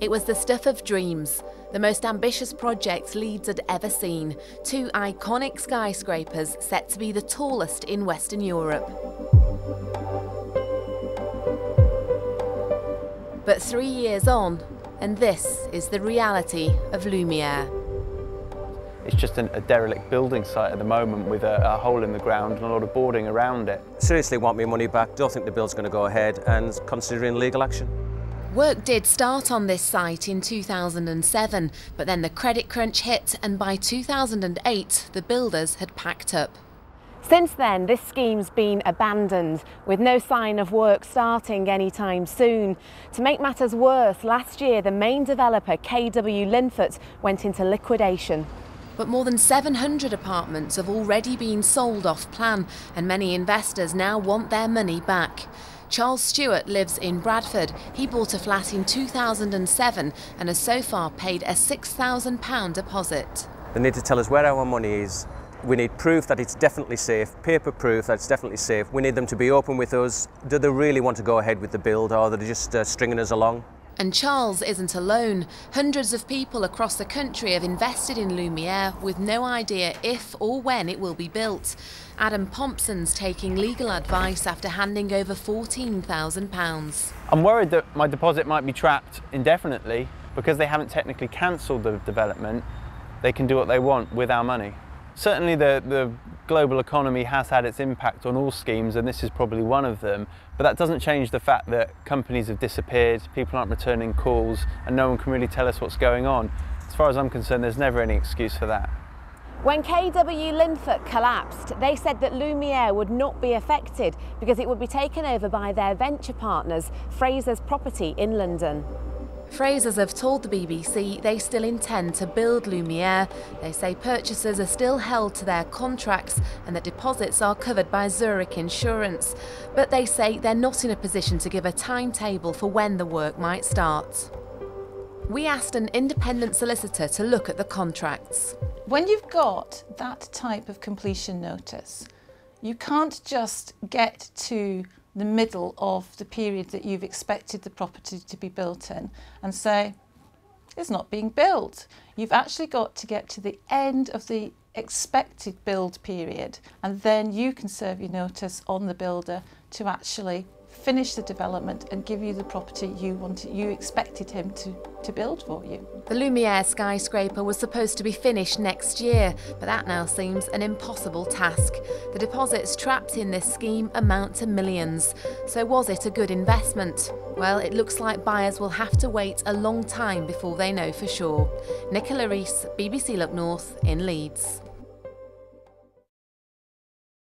It was the stuff of dreams, the most ambitious project Leeds had ever seen. 2 iconic skyscrapers set to be the tallest in Western Europe. But 3 years on, and this is the reality of Lumiere. It's just a derelict building site at the moment with a hole in the ground and a lot of boarding around it. Seriously want my money back, don't think the build's going to go ahead, and considering legal action. Work did start on this site in 2007, but then the credit crunch hit, and by 2008 the builders had packed up. Since then, this scheme's been abandoned, with no sign of work starting anytime soon. To make matters worse, last year the main developer, KW Linfoot, went into liquidation. But more than 700 apartments have already been sold off plan, and many investors now want their money back. Charles Stewart lives in Bradford. He bought a flat in 2007 and has so far paid a £6,000 deposit. They need to tell us where our money is. We need proof that it's definitely safe, paper proof that it's definitely safe. We need them to be open with us. Do they really want to go ahead with the build, or are they just stringing us along? And Charles isn't alone. Hundreds of people across the country have invested in Lumiere with no idea if or when it will be built. Adam Pompson's taking legal advice after handing over £14,000. I'm worried that my deposit might be trapped indefinitely because they haven't technically cancelled the development. They can do what they want with our money. Certainly the global economy has had its impact on all schemes, and this is probably one of them, but that doesn't change the fact that companies have disappeared, people aren't returning calls, and no one can really tell us what's going on. As far as I'm concerned, there's never any excuse for that. When KW Linfoot collapsed, they said that Lumiere would not be affected because it would be taken over by their venture partners, Fraser's Property in London. Frasers have told the BBC they still intend to build Lumiere. They say purchasers are still held to their contracts and that deposits are covered by Zurich Insurance. But they say they're not in a position to give a timetable for when the work might start. We asked an independent solicitor to look at the contracts. When you've got that type of completion notice, you can't just get to the middle of the period that you've expected the property to be built in and say, it's not being built. You've actually got to get to the end of the expected build period, and then you can serve your notice on the builder to actually finish the development and give you the property you expected him to build for you. The Lumiere skyscraper was supposed to be finished next year, but that now seems an impossible task. The deposits trapped in this scheme amount to millions. So was it a good investment? Well, it looks like buyers will have to wait a long time before they know for sure. Nicola Rees, BBC Look North in Leeds.